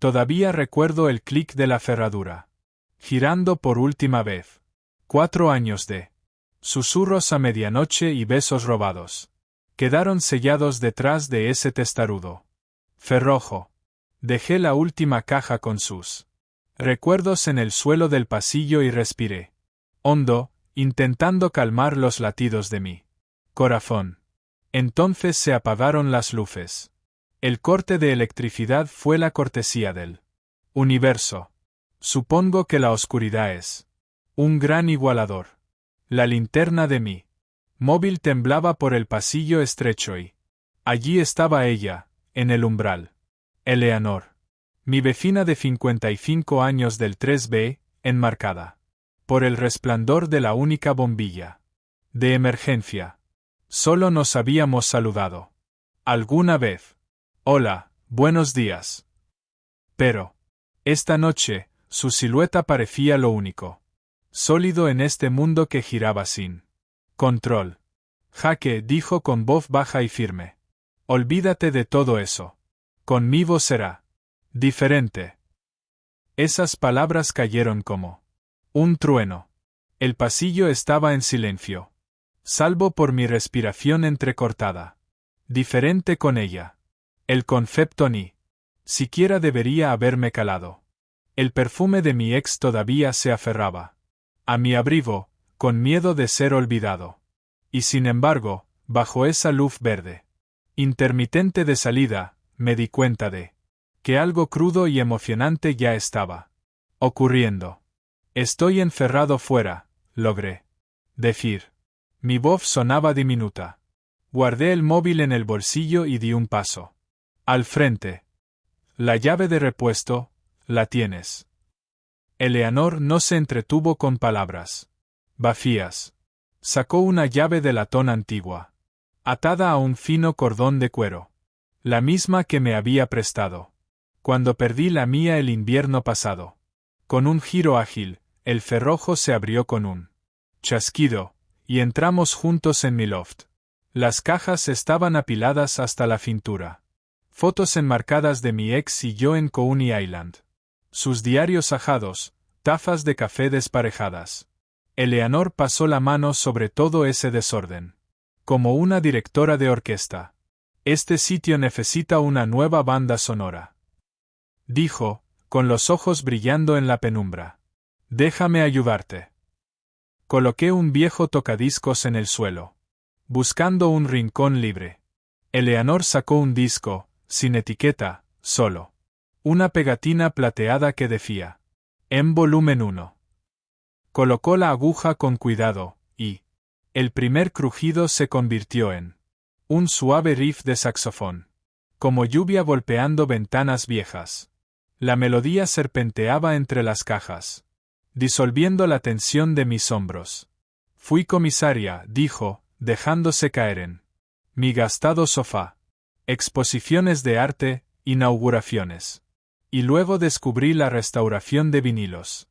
Todavía recuerdo el clic de la ferradura. Girando por última vez. 4 años de susurros a medianoche y besos robados. Quedaron sellados detrás de ese testarudo cerrojo. Dejé la última caja con sus recuerdos en el suelo del pasillo y respiré hondo, intentando calmar los latidos de mi corazón. Entonces se apagaron las luces. El corte de electricidad fue la cortesía del universo. Supongo que la oscuridad es un gran igualador. La linterna de mi móvil temblaba por el pasillo estrecho y allí estaba ella, en el umbral. Eleanor. Mi vecina de 55 años del 3B, enmarcada por el resplandor de la única bombilla de emergencia. Solo nos habíamos saludado alguna vez. Hola, buenos días. Pero esta noche, su silueta parecía lo único sólido en este mundo que giraba sin control. Jaque dijo con voz baja y firme. Olvídate de todo eso. Conmigo será diferente. Esas palabras cayeron como un trueno. El pasillo estaba en silencio, salvo por mi respiración entrecortada. Diferente con ella. El concepto ni siquiera debería haberme calado. El perfume de mi ex todavía se aferraba a mi abrigo, con miedo de ser olvidado. Y sin embargo, bajo esa luz verde intermitente de salida, me di cuenta de que algo crudo y emocionante ya estaba ocurriendo. Estoy encerrado fuera, logré decir. Mi voz sonaba diminuta. Guardé el móvil en el bolsillo y di un paso al frente. La llave de repuesto, la tienes. Eleanor no se entretuvo con palabras vacías. Sacó una llave de latón antigua, atada a un fino cordón de cuero. La misma que me había prestado cuando perdí la mía el invierno pasado. Con un giro ágil, el cerrojo se abrió con un chasquido, y entramos juntos en mi loft. Las cajas estaban apiladas hasta la cintura. Fotos enmarcadas de mi ex y yo en Coney Island. Sus diarios ajados, tazas de café desparejadas. Eleanor pasó la mano sobre todo ese desorden. Como una directora de orquesta. Este sitio necesita una nueva banda sonora. Dijo, con los ojos brillando en la penumbra. Déjame ayudarte. Coloqué un viejo tocadiscos en el suelo, buscando un rincón libre. Eleanor sacó un disco, sin etiqueta, solo. Una pegatina plateada que decía, en volumen 1. Colocó la aguja con cuidado, y el primer crujido se convirtió en un suave riff de saxofón, como lluvia golpeando ventanas viejas. La melodía serpenteaba entre las cajas, disolviendo la tensión de mis hombros. Fui comisaria, dijo, dejándose caer en mi gastado sofá. Exposiciones de arte, inauguraciones. Y luego descubrí la restauración de vinilos.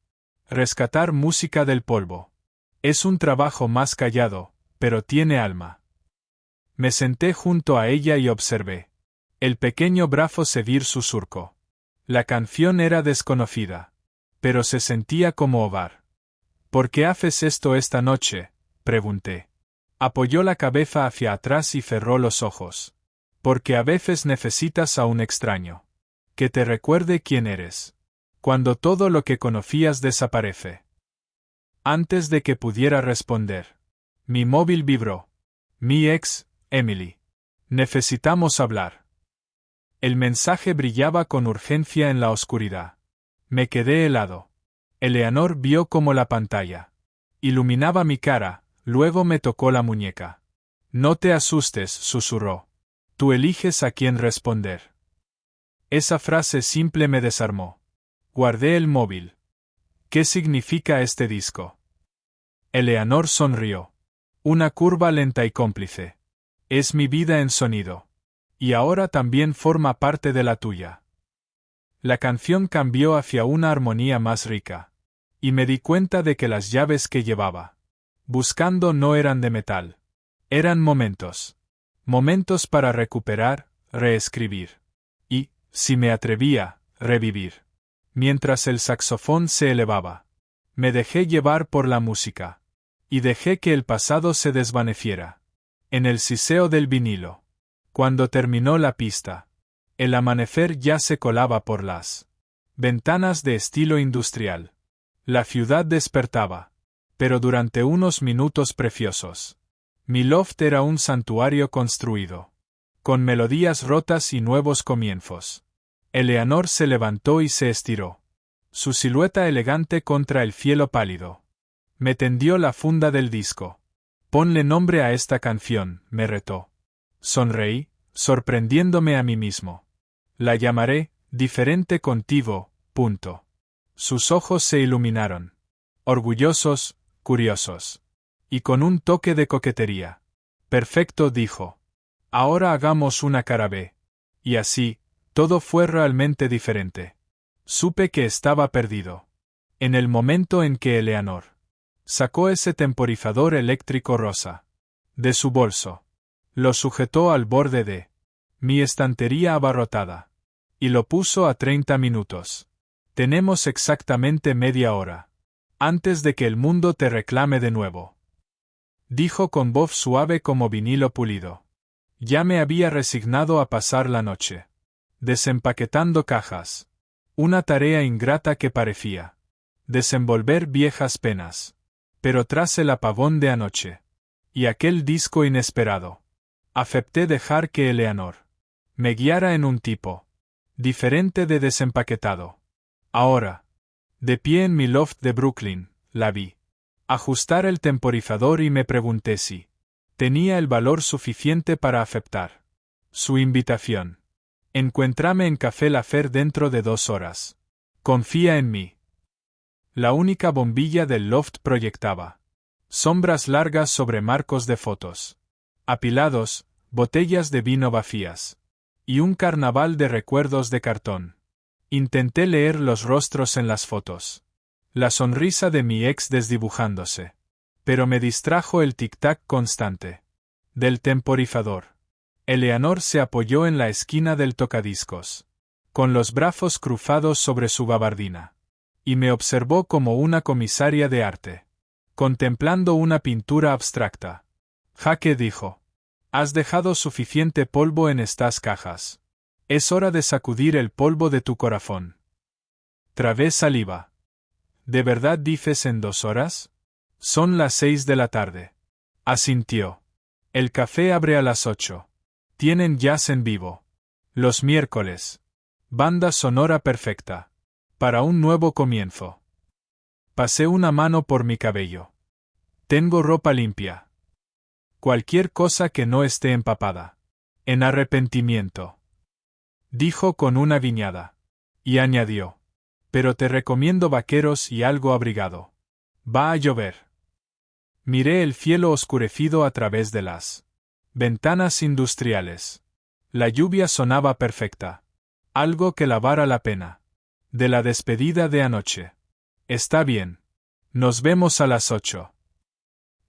Rescatar música del polvo. Es un trabajo más callado, pero tiene alma. Me senté junto a ella y observé el pequeño brazo seguir su surco. La canción era desconocida, pero se sentía como hogar. ¿Por qué haces esto esta noche?, pregunté. Apoyó la cabeza hacia atrás y cerró los ojos. Porque a veces necesitas a un extraño que te recuerde quién eres, cuando todo lo que conocías desaparece. Antes de que pudiera responder, mi móvil vibró. Mi ex, Emily. Necesitamos hablar. El mensaje brillaba con urgencia en la oscuridad. Me quedé helado. Eleanor vio cómo la pantalla iluminaba mi cara, luego me tocó la muñeca. No te asustes, susurró. Tú eliges a quién responder. Esa frase simple me desarmó. Guardé el móvil. ¿Qué significa este disco? Eleanor sonrió. Una curva lenta y cómplice. Es mi vida en sonido. Y ahora también forma parte de la tuya. La canción cambió hacia una armonía más rica. Y me di cuenta de que las llaves que llevaba buscando no eran de metal. Eran momentos. Momentos para recuperar, reescribir. Y, si me atrevía, revivir. Mientras el saxofón se elevaba, me dejé llevar por la música. Y dejé que el pasado se desvaneciera. En el siseo del vinilo. Cuando terminó la pista, el amanecer ya se colaba por las ventanas de estilo industrial. La ciudad despertaba. Pero durante unos minutos preciosos, mi loft era un santuario construido, con melodías rotas y nuevos comienzos. Eleanor se levantó y se estiró. Su silueta elegante contra el cielo pálido. Me tendió la funda del disco. Ponle nombre a esta canción, me retó. Sonreí, sorprendiéndome a mí mismo. La llamaré, Diferente contigo, punto. Sus ojos se iluminaron. Orgullosos, curiosos. Y con un toque de coquetería. Perfecto, dijo. Ahora hagamos una cara B. Y así, todo fue realmente diferente. Supe que estaba perdido. En el momento en que Eleanor sacó ese temporizador eléctrico rosa de su bolso, lo sujetó al borde de mi estantería abarrotada y lo puso a 30 minutos. Tenemos exactamente media hora antes de que el mundo te reclame de nuevo, dijo con voz suave como vinilo pulido. Ya me había resignado a pasar la noche desempaquetando cajas. Una tarea ingrata que parecía desenvolver viejas penas. Pero tras el apagón de anoche y aquel disco inesperado, acepté dejar que Eleanor me guiara en un tipo diferente de desempaquetado. Ahora, de pie en mi loft de Brooklyn, la vi ajustar el temporizador y me pregunté si tenía el valor suficiente para aceptar su invitación. Encuéntrame en Café La Fer dentro de 2 horas. Confía en mí. La única bombilla del loft proyectaba sombras largas sobre marcos de fotos apilados, botellas de vino vacías y un carnaval de recuerdos de cartón. Intenté leer los rostros en las fotos. La sonrisa de mi ex desdibujándose. Pero me distrajo el tic-tac constante del temporizador. Eleanor se apoyó en la esquina del tocadiscos, con los brazos cruzados sobre su gabardina, y me observó como una comisaria de arte, contemplando una pintura abstracta. Jaque dijo: «Has dejado suficiente polvo en estas cajas. Es hora de sacudir el polvo de tu corazón». Trabé saliva. «¿De verdad dices en 2 horas? Son las 6 de la tarde». Asintió. «El café abre a las 8. Tienen jazz en vivo. Los miércoles. Banda sonora perfecta. Para un nuevo comienzo». Pasé una mano por mi cabello. «Tengo ropa limpia. Cualquier cosa que no esté empapada en arrepentimiento», dijo con una guiñada. Y añadió: «Pero te recomiendo vaqueros y algo abrigado. Va a llover». Miré el cielo oscurecido a través de las ventanas industriales. La lluvia sonaba perfecta. Algo que lavara la pena de la despedida de anoche. «Está bien. Nos vemos a las 8».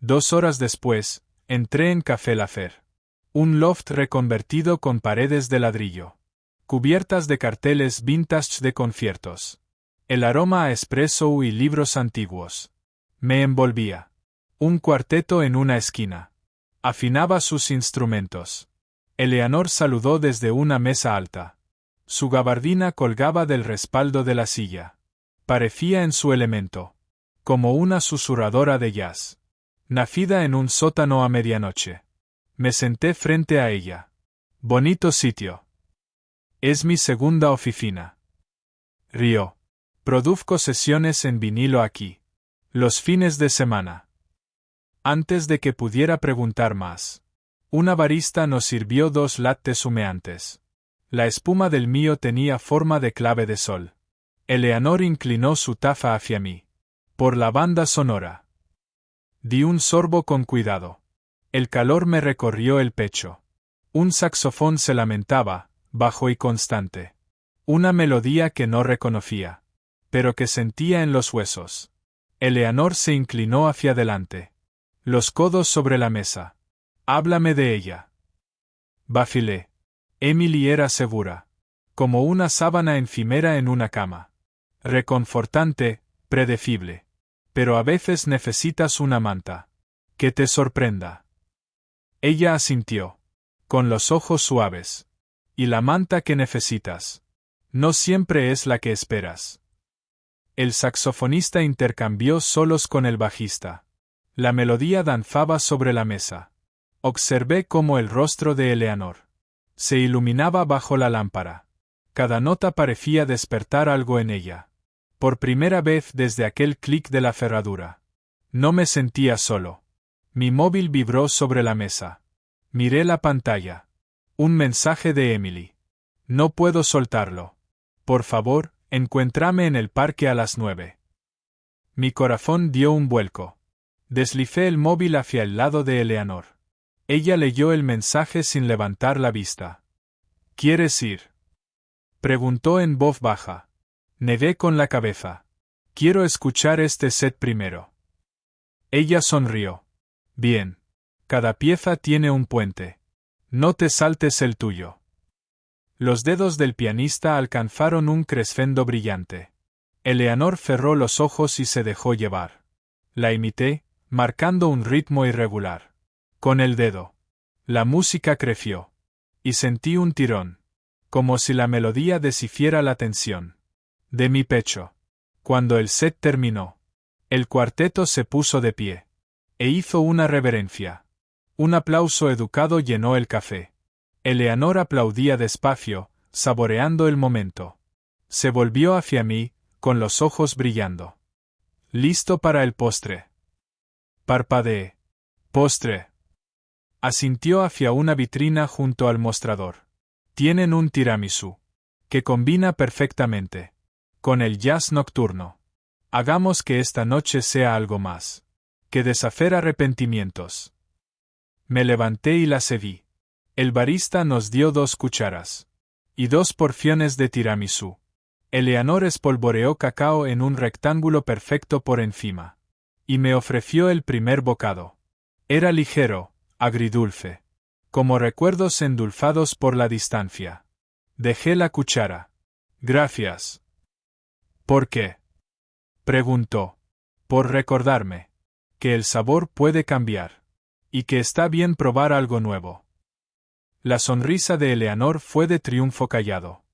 2 horas después, entré en Café La Fer. Un loft reconvertido con paredes de ladrillo, cubiertas de carteles vintage de conciertos. El aroma a espresso y libros antiguos me envolvía. Un cuarteto en una esquina afinaba sus instrumentos. Eleanor saludó desde una mesa alta. Su gabardina colgaba del respaldo de la silla. Parecía en su elemento, como una susurradora de jazz, nacida en un sótano a medianoche. Me senté frente a ella. «Bonito sitio. Es mi segunda oficina». Rió. «Produzco sesiones en vinilo aquí. Los fines de semana». Antes de que pudiera preguntar más, una barista nos sirvió 2 lattes humeantes. La espuma del mío tenía forma de clave de sol. Eleanor inclinó su taza hacia mí. «Por la banda sonora». Di un sorbo con cuidado. El calor me recorrió el pecho. Un saxofón se lamentaba, bajo y constante. Una melodía que no reconocía, pero que sentía en los huesos. Eleanor se inclinó hacia adelante. Los codos sobre la mesa. «Háblame de ella». Vacilé. Emily era segura. como una sábana efímera en una cama. Reconfortante, predecible. Pero a veces necesitas una manta. Que te sorprenda. Ella asintió. Con los ojos suaves. Y la manta que necesitas. No siempre es la que esperas. El saxofonista intercambió solos con el bajista. La melodía danzaba sobre la mesa. Observé cómo el rostro de Eleanor se iluminaba bajo la lámpara. Cada nota parecía despertar algo en ella. Por primera vez desde aquel clic de la cerradura. No me sentía solo. Mi móvil vibró sobre la mesa. Miré la pantalla. Un mensaje de Emily. No puedo soltarlo. Por favor, encuéntrame en el parque a las 9. Mi corazón dio un vuelco. Deslicé el móvil hacia el lado de Eleanor. Ella leyó el mensaje sin levantar la vista. ¿Quieres ir? Preguntó en voz baja. Negué con la cabeza. Quiero escuchar este set primero. Ella sonrió. Bien. Cada pieza tiene un puente. No te saltes el tuyo. Los dedos del pianista alcanzaron un crescendo brillante. Eleanor cerró los ojos y se dejó llevar. La imité, marcando un ritmo irregular. Con el dedo. La música creció. Y sentí un tirón. Como si la melodía deshiciera la tensión de mi pecho. Cuando el set terminó, el cuarteto se puso de pie. E hizo una reverencia. Un aplauso educado llenó el café. Eleanor aplaudía despacio, saboreando el momento. Se volvió hacia mí, con los ojos brillando. ¿Listo para el postre? Parpadeé. Postre. Asintió hacia una vitrina junto al mostrador. Tienen un tiramisú. Que combina perfectamente con el jazz nocturno. Hagamos que esta noche sea algo más que deshacer arrepentimientos. Me levanté y la seguí. El barista nos dio 2 cucharas. Y 2 porciones de tiramisú. Eleanor espolvoreó cacao en un rectángulo perfecto por encima. Y me ofreció el primer bocado. Era ligero, agridulce. Como recuerdos endulzados por la distancia. Dejé la cuchara. Gracias. ¿Por qué? Preguntó. Por recordarme. Que el sabor puede cambiar. Y que está bien probar algo nuevo. La sonrisa de Eleanor fue de triunfo callado.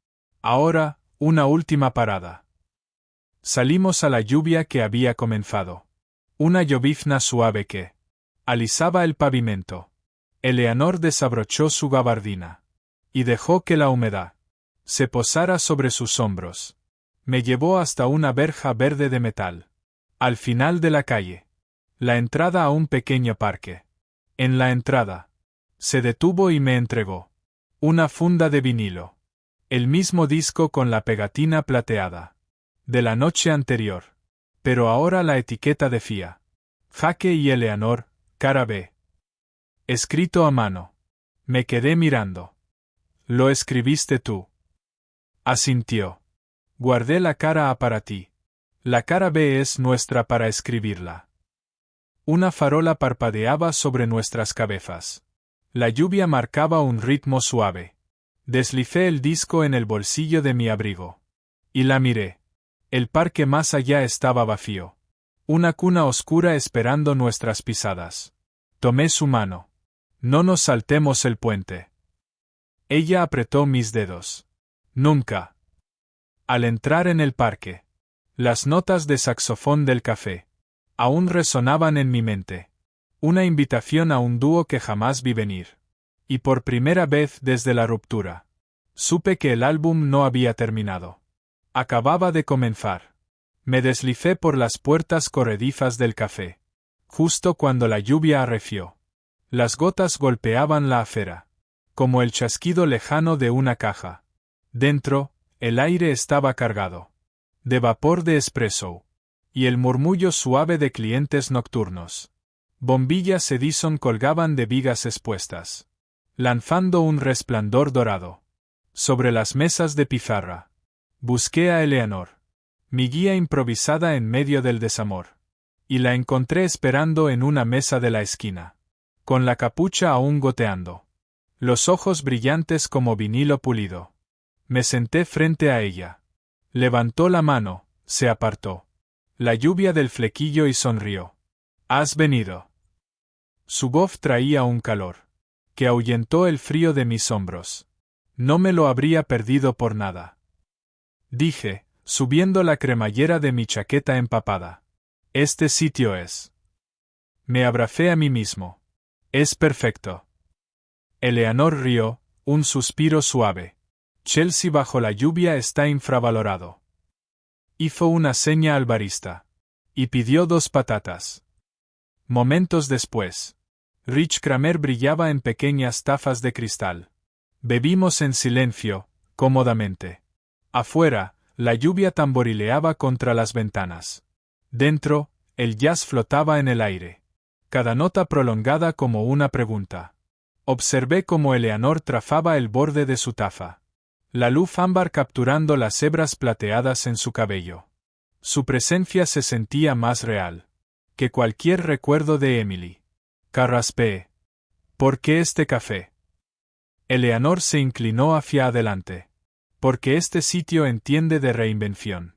Ahora, una última parada. Salimos a la lluvia que había comenzado. Una llovizna suave que alisaba el pavimento. Eleanor desabrochó su gabardina. Y dejó que la humedad se posara sobre sus hombros. Me llevó hasta una verja verde de metal. Al final de la calle. La entrada a un pequeño parque. En la entrada. Se detuvo y me entregó una funda de vinilo. El mismo disco con la pegatina plateada. De la noche anterior. Pero ahora la etiqueta decía: Jaque y Eleanor, cara B. Escrito a mano. Me quedé mirando. ¿Lo escribiste tú? Asintió. Guardé la cara A para ti. La cara B es nuestra para escribirla. Una farola parpadeaba sobre nuestras cabezas. La lluvia marcaba un ritmo suave. Deslicé el disco en el bolsillo de mi abrigo. Y la miré. El parque más allá estaba vacío. Una cuna oscura esperando nuestras pisadas. Tomé su mano. No nos saltemos el puente. Ella apretó mis dedos. Nunca. Al entrar en el parque, las notas de saxofón del café aún resonaban en mi mente. Una invitación a un dúo que jamás vi venir. Y por primera vez desde la ruptura, supe que el álbum no había terminado. Acababa de comenzar. Me deslicé por las puertas corredizas del café. Justo cuando la lluvia arreció. Las gotas golpeaban la acera. Como el chasquido lejano de una caja. Dentro, el aire estaba cargado de vapor de espresso. Y el murmullo suave de clientes nocturnos. Bombillas Edison colgaban de vigas expuestas, lanzando un resplandor dorado. Sobre las mesas de pizarra. Busqué a Eleanor. Mi guía improvisada en medio del desamor. Y la encontré esperando en una mesa de la esquina. Con la capucha aún goteando. Los ojos brillantes como vinilo pulido. Me senté frente a ella. Levantó la mano, se apartó. La lluvia del flequillo y sonrió. ¿Has venido? Su voz traía un calor que ahuyentó el frío de mis hombros. No me lo habría perdido por nada. Dije, subiendo la cremallera de mi chaqueta empapada. Este sitio es. Me abracé a mí mismo. Es perfecto. Eleanor rió, un suspiro suave. Chelsea bajo la lluvia está infravalorado. Hizo una seña al barista. Y pidió 2 patatas. Momentos después. Rich Kramer brillaba en pequeñas tazas de cristal. Bebimos en silencio, cómodamente. Afuera, la lluvia tamborileaba contra las ventanas. Dentro, el jazz flotaba en el aire. Cada nota prolongada como una pregunta. Observé cómo Eleanor trazaba el borde de su taza. La luz ámbar capturando las hebras plateadas en su cabello. Su presencia se sentía más real que cualquier recuerdo de Emily. Carraspeé. ¿Por qué este café? Eleanor se inclinó hacia adelante. Porque este sitio entiende de reinvención.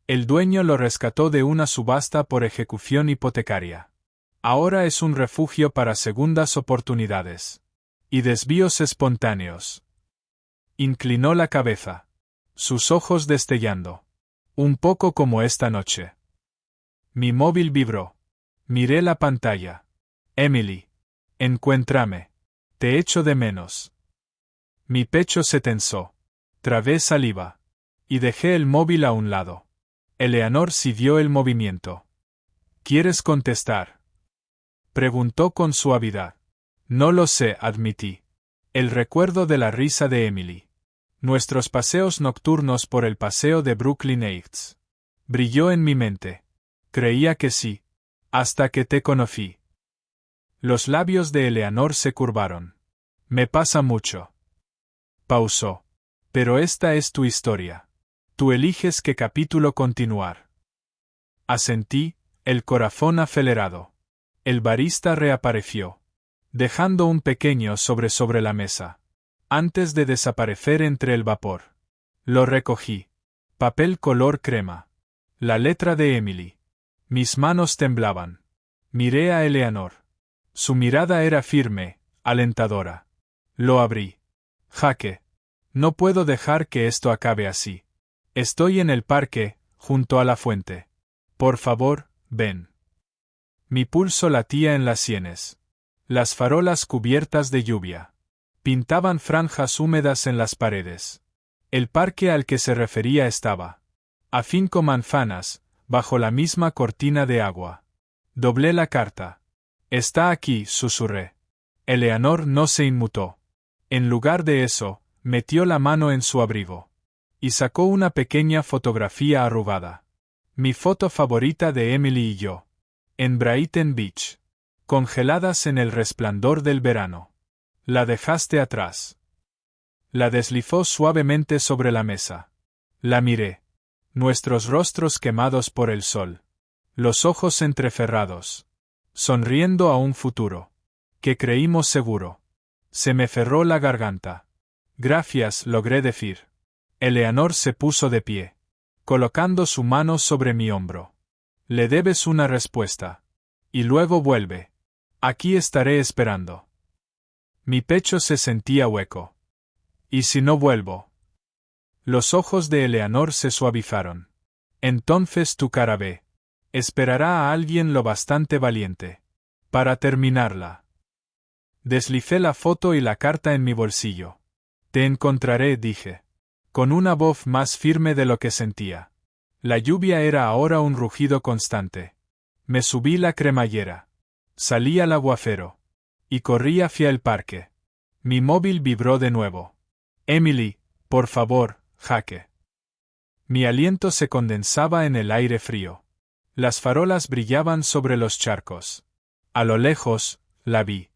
El dueño lo rescató de una subasta por ejecución hipotecaria. Ahora es un refugio para segundas oportunidades. Y desvíos espontáneos. Inclinó la cabeza. Sus ojos destellando. Un poco como esta noche. Mi móvil vibró. Miré la pantalla. Emily. Encuéntrame. Te echo de menos. Mi pecho se tensó. Trabé saliva. Y dejé el móvil a un lado. Eleanor siguió el movimiento. ¿Quieres contestar? Preguntó con suavidad. No lo sé, admití. El recuerdo de la risa de Emily. Nuestros paseos nocturnos por el paseo de Brooklyn Heights. Brilló en mi mente. Creía que sí. Hasta que te conocí. Los labios de Eleanor se curvaron. Me pasa mucho. Pausó. Pero esta es tu historia. Tú eliges qué capítulo continuar. Asentí, el corazón acelerado. El barista reapareció, dejando un pequeño sobre la mesa. Antes de desaparecer entre el vapor. Lo recogí. Papel color crema. La letra de Emily. Mis manos temblaban. Miré a Eleanor. Su mirada era firme, alentadora. Lo abrí. Jaque. No puedo dejar que esto acabe así. Estoy en el parque, junto a la fuente. Por favor, ven. Mi pulso latía en las sienes. Las farolas cubiertas de lluvia pintaban franjas húmedas en las paredes. El parque al que se refería estaba a 5 manzanas, bajo la misma cortina de agua. Doblé la carta. Está aquí, susurré. Eleanor no se inmutó. En lugar de eso, metió la mano en su abrigo. Y sacó una pequeña fotografía arrugada. Mi foto favorita de Emily y yo. En Brighton Beach. Congeladas en el resplandor del verano. La dejaste atrás. La deslizó suavemente sobre la mesa. La miré. Nuestros rostros quemados por el sol. Los ojos entrecerrados. Sonriendo a un futuro que creímos seguro. Se me cerró la garganta. Gracias, logré decir. Eleanor se puso de pie, colocando su mano sobre mi hombro. Le debes una respuesta. Y luego vuelve. Aquí estaré esperando. Mi pecho se sentía hueco. ¿Y si no vuelvo? Los ojos de Eleanor se suavizaron. Entonces tu cara ve. Esperará a alguien lo bastante valiente para terminarla. Deslicé la foto y la carta en mi bolsillo. Te encontraré, dije. Con una voz más firme de lo que sentía. La lluvia era ahora un rugido constante. Me subí la cremallera. Salí al aguacero. Y corrí hacia el parque. Mi móvil vibró de nuevo. Emily, por favor, Jaque. Mi aliento se condensaba en el aire frío. Las farolas brillaban sobre los charcos. A lo lejos, la vi.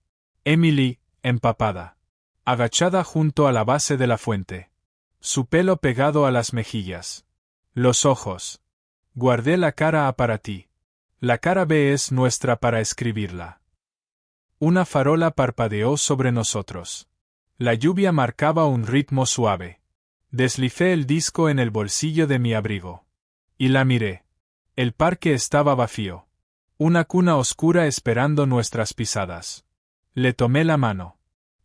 Emily, empapada. Agachada junto a la base de la fuente. Su pelo pegado a las mejillas. Los ojos. Guardé la cara A para ti. La cara B es nuestra para escribirla. Una farola parpadeó sobre nosotros. La lluvia marcaba un ritmo suave. Deslicé el disco en el bolsillo de mi abrigo. Y la miré. El parque estaba vacío. Una cuna oscura esperando nuestras pisadas. Le tomé la mano.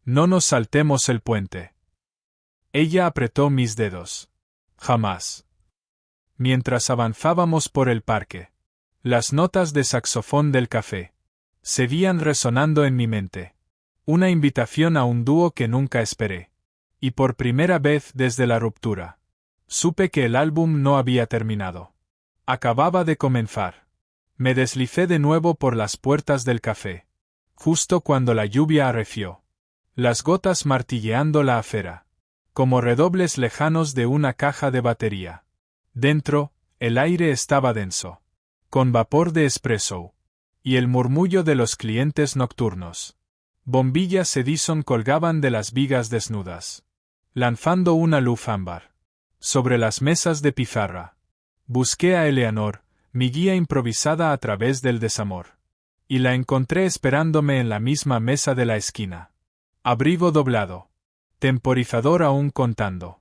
No nos saltemos el puente. Ella apretó mis dedos. Jamás. Mientras avanzábamos por el parque, las notas de saxofón del café seguían resonando en mi mente. Una invitación a un dúo que nunca esperé. Y por primera vez desde la ruptura, supe que el álbum no había terminado. Acababa de comenzar. Me deslicé de nuevo por las puertas del café, justo cuando la lluvia arreció. Las gotas martilleando la acera, como redobles lejanos de una caja de batería. Dentro, el aire estaba denso, con vapor de espresso, y el murmullo de los clientes nocturnos. Bombillas Edison colgaban de las vigas desnudas, lanzando una luz ámbar. Sobre las mesas de pizarra, busqué a Eleanor, mi guía improvisada a través del desamor. Y la encontré esperándome en la misma mesa de la esquina. Abrigo doblado. Temporizador aún contando.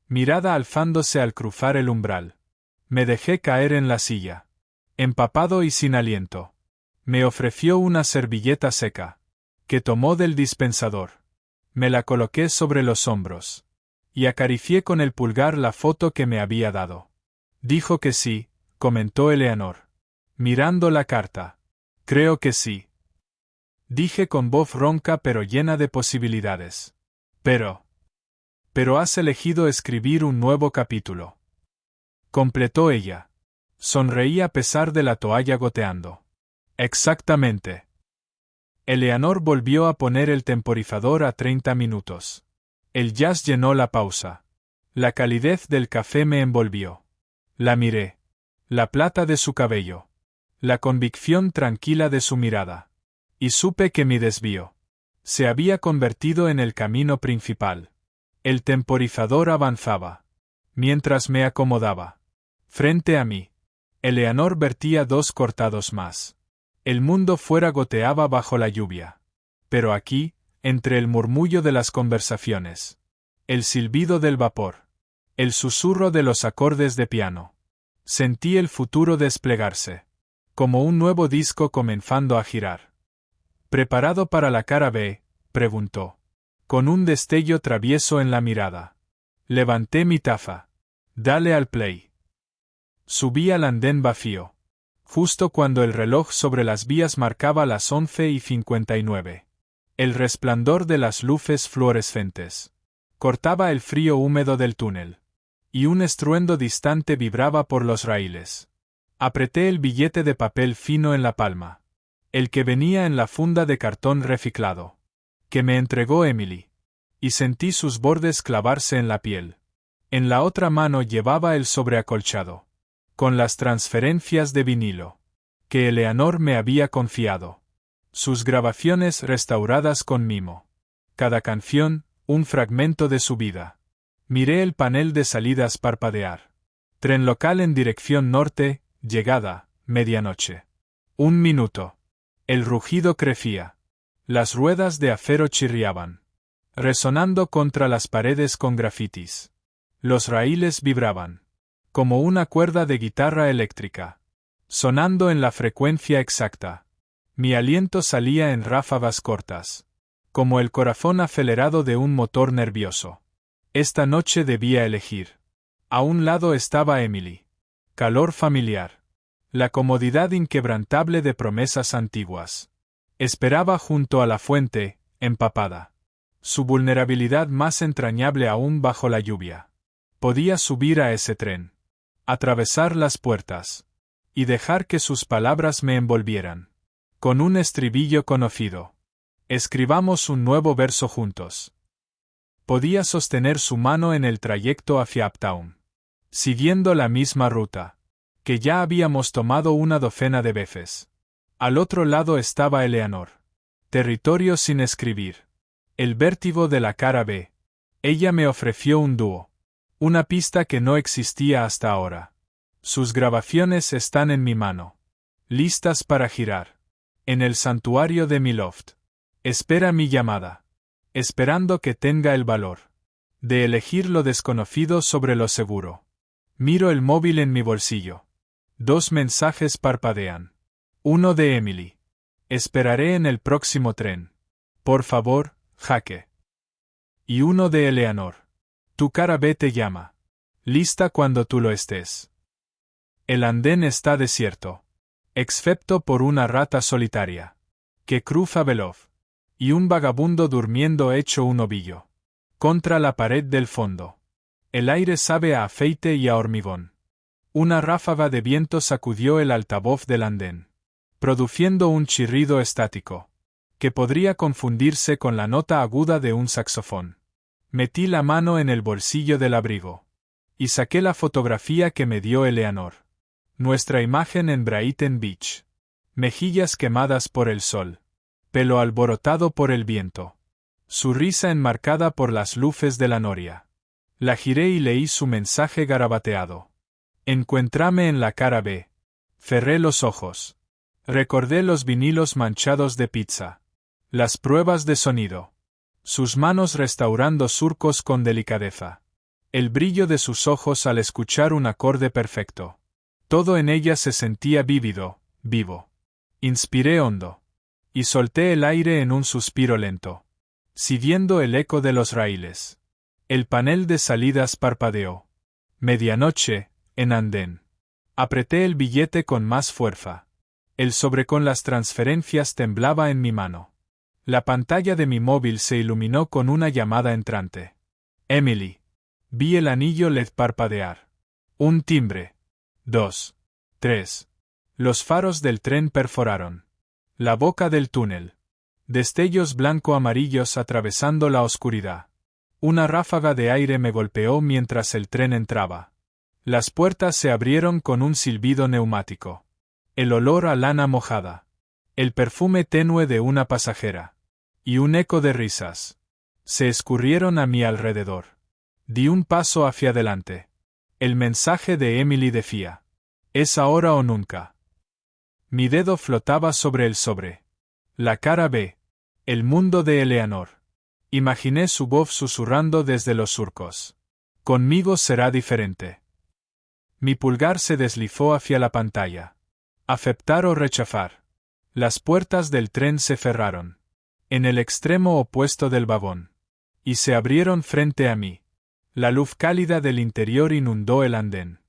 Mirada alzándose al cruzar el umbral. Me dejé caer en la silla. Empapado y sin aliento. Me ofreció una servilleta seca, que tomó del dispensador. Me la coloqué sobre los hombros. Y acaricié con el pulgar la foto que me había dado. Dijo que sí, comentó Eleanor, mirando la carta. Creo que sí. Dije con voz ronca pero llena de posibilidades. Pero has elegido escribir un nuevo capítulo. Completó ella. Sonreí a pesar de la toalla goteando. Exactamente. Eleanor volvió a poner el temporizador a 30 minutos. El jazz llenó la pausa. La calidez del café me envolvió. La miré. La plata de su cabello. La convicción tranquila de su mirada. Y supe que mi desvío se había convertido en el camino principal. El temporizador avanzaba. Mientras me acomodaba. Frente a mí, Eleanor vertía 2 cortados más. El mundo fuera goteaba bajo la lluvia. Pero aquí, entre el murmullo de las conversaciones, el silbido del vapor, el susurro de los acordes de piano, sentí el futuro desplegarse, como un nuevo disco comenzando a girar. ¿Preparado para la cara B?, preguntó, con un destello travieso en la mirada. Levanté mi taza. Dale al play. Subí al andén vacío, justo cuando el reloj sobre las vías marcaba las 11:59. El resplandor de las luces fluorescentes cortaba el frío húmedo del túnel, y un estruendo distante vibraba por los raíles. Apreté el billete de papel fino en la palma, el que venía en la funda de cartón reciclado, que me entregó Emily, y sentí sus bordes clavarse en la piel. En la otra mano llevaba el sobreacolchado, con las transferencias de vinilo, que Eleanor me había confiado. Sus grabaciones restauradas con mimo. Cada canción, un fragmento de su vida. Miré el panel de salidas parpadear. Tren local en dirección norte, llegada, medianoche. 1 minuto. El rugido crecía. Las ruedas de acero chirriaban, resonando contra las paredes con grafitis. Los raíles vibraban, como una cuerda de guitarra eléctrica, sonando en la frecuencia exacta. Mi aliento salía en ráfagas cortas, como el corazón acelerado de un motor nervioso. Esta noche debía elegir. A un lado estaba Emily. Calor familiar. La comodidad inquebrantable de promesas antiguas. Esperaba junto a la fuente, empapada. Su vulnerabilidad más entrañable aún bajo la lluvia. Podía subir a ese tren. Atravesar las puertas. Y dejar que sus palabras me envolvieran. Con un estribillo conocido. Escribamos un nuevo verso juntos. Podía sostener su mano en el trayecto hacia Uptown, siguiendo la misma ruta, que ya habíamos tomado una docena de veces. Al otro lado estaba Eleanor. Territorio sin escribir. El vértigo de la cara B. Ella me ofreció un dúo. Una pista que no existía hasta ahora. Sus grabaciones están en mi mano. Listas para girar. En el santuario de mi loft. Espera mi llamada. Esperando que tenga el valor De elegir lo desconocido sobre lo seguro. Miro el móvil en mi bolsillo. 2 mensajes parpadean. Uno de Emily. Esperaré en el próximo tren. Por favor, Jaque. Y uno de Eleanor. Tu cara B te llama. Lista cuando tú lo estés. El andén está desierto. Excepto por una rata solitaria, que cruza veloz, y un vagabundo durmiendo hecho un ovillo. Contra la pared del fondo. El aire sabe a aceite y a hormigón. Una ráfaga de viento sacudió el altavoz del andén, produciendo un chirrido estático, que podría confundirse con la nota aguda de un saxofón. Metí la mano en el bolsillo del abrigo, y saqué la fotografía que me dio Eleanor. Nuestra imagen en Brighton Beach. Mejillas quemadas por el sol. Pelo alborotado por el viento. Su risa enmarcada por las luces de la noria. La giré y leí su mensaje garabateado. Encuéntrame en la cara B. Cerré los ojos. Recordé los vinilos manchados de pizza. Las pruebas de sonido. Sus manos restaurando surcos con delicadeza. El brillo de sus ojos al escuchar un acorde perfecto. Todo en ella se sentía vívido, vivo. Inspiré hondo. Y solté el aire en un suspiro lento. Siguiendo el eco de los raíles. El panel de salidas parpadeó. Medianoche, en andén. Apreté el billete con más fuerza. El sobre con las transferencias temblaba en mi mano. La pantalla de mi móvil se iluminó con una llamada entrante. Emily. Vi el anillo LED parpadear. Un timbre. 2. 3. Los faros del tren perforaron. La boca del túnel. Destellos blanco-amarillos atravesando la oscuridad. Una ráfaga de aire me golpeó mientras el tren entraba. Las puertas se abrieron con un silbido neumático. El olor a lana mojada. El perfume tenue de una pasajera. Y un eco de risas. Se escurrieron a mi alrededor. Di un paso hacia adelante. El mensaje de Emily decía: «Es ahora o nunca». Mi dedo flotaba sobre el sobre. La cara B. El mundo de Eleanor. Imaginé su voz susurrando desde los surcos. «Conmigo será diferente». Mi pulgar se deslizó hacia la pantalla. Aceptar o rechazar. Las puertas del tren se cerraron. En el extremo opuesto del vagón. Y se abrieron frente a mí. La luz cálida del interior inundó el andén.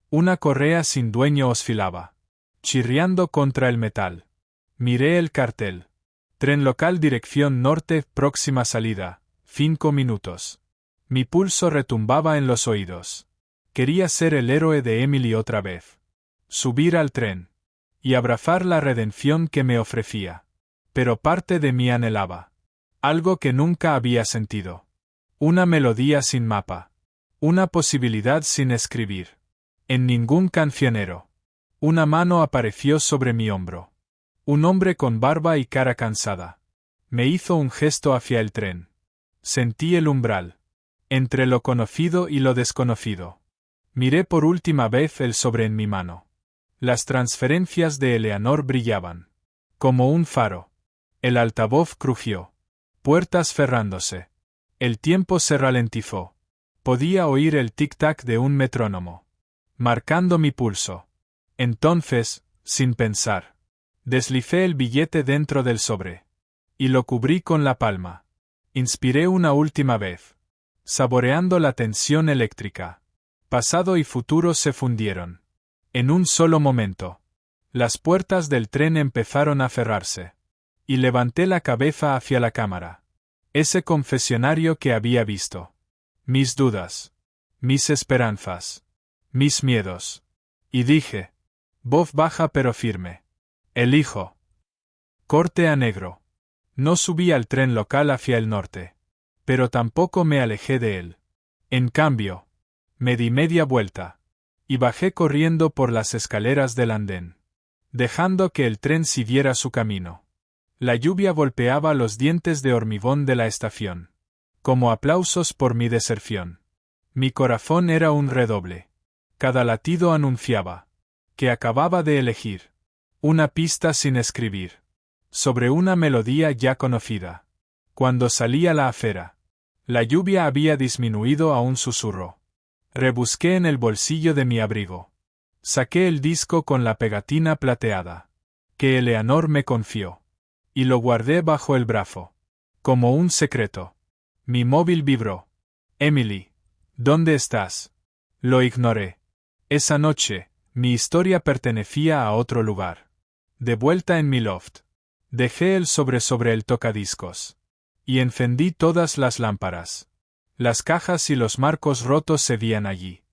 Una correa sin dueño oscilaba, chirriando contra el metal. Miré el cartel. Tren local dirección norte, próxima salida, 5 minutos. Mi pulso retumbaba en los oídos. Quería ser el héroe de Emily otra vez. Subir al tren. Y abrazar la redención que me ofrecía. Pero parte de mí anhelaba. Algo que nunca había sentido. Una melodía sin mapa. Una posibilidad sin escribir. En ningún cancionero. Una mano apareció sobre mi hombro. Un hombre con barba y cara cansada. Me hizo un gesto hacia el tren. Sentí el umbral. Entre lo conocido y lo desconocido. Miré por última vez el sobre en mi mano. Las transferencias de Eleanor brillaban. Como un faro. El altavoz crujió. Puertas cerrándose. El tiempo se ralentizó. Podía oír el tic-tac de un metrónomo. Marcando mi pulso. Entonces, sin pensar, deslicé el billete dentro del sobre. Y lo cubrí con la palma. Inspiré una última vez. Saboreando la tensión eléctrica. Pasado y futuro se fundieron. En un solo momento. Las puertas del tren empezaron a cerrarse. Y levanté la cabeza hacia la cámara. Ese confesionario que había visto. Mis dudas. Mis esperanzas. Mis miedos. Y dije. Voz baja pero firme. Elijo. Corte a negro. No subí al tren local hacia el norte. Pero tampoco me alejé de él. En cambio, me di media vuelta. Y bajé corriendo por las escaleras del andén. Dejando que el tren siguiera su camino. La lluvia golpeaba los dientes de hormigón de la estación. Como aplausos por mi deserción. Mi corazón era un redoble. Cada latido anunciaba que acababa de elegir una pista sin escribir. Sobre una melodía ya conocida. Cuando salí a la acera, La lluvia había disminuido a un susurro. Rebusqué en el bolsillo de mi abrigo. Saqué el disco con la pegatina plateada, que Eleanor me confió, y lo guardé bajo el brazo, como un secreto. Mi móvil vibró. Emily, ¿dónde estás? Lo ignoré. Esa noche, mi historia pertenecía a otro lugar. De vuelta en mi loft, dejé el sobre el tocadiscos. Y encendí todas las lámparas. Las cajas y los marcos rotos cedían allí.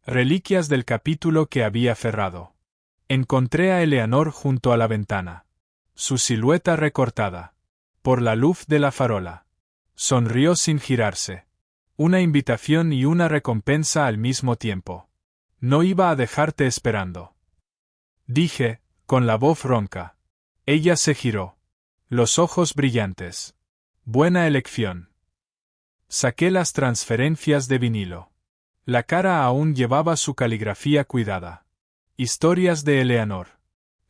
Reliquias del capítulo que había cerrado. Encontré a Eleanor junto a la ventana. Su silueta recortada por la luz de la farola. Sonrió sin girarse. Una invitación y una recompensa al mismo tiempo. No iba a dejarte esperando. Dije, con la voz ronca. Ella se giró. Los ojos brillantes. Buena elección. Saqué las transferencias de vinilo. La cara aún llevaba su caligrafía cuidada. Historias de Eleanor.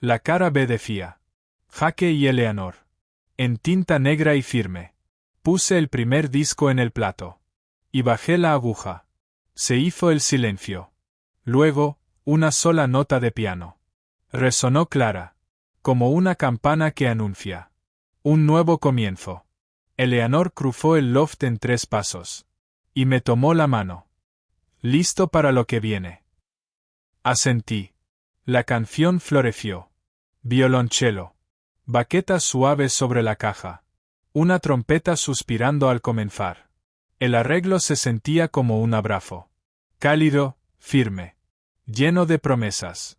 La cara B decía. Jaque y Eleanor. En tinta negra y firme. Puse el primer disco en el plato. Y bajé la aguja. Se hizo el silencio. Luego, una sola nota de piano. Resonó clara. Como una campana que anuncia un nuevo comienzo. Eleanor cruzó el loft en 3 pasos. Y me tomó la mano. Listo para lo que viene. Asentí. La canción floreció. Violonchelo. Baquetas suaves sobre la caja. Una trompeta suspirando al comenzar. El arreglo se sentía como un abrazo. Cálido, firme. Lleno de promesas.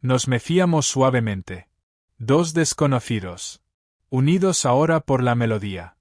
Nos mecíamos suavemente. 2 desconocidos. Unidos ahora por la melodía.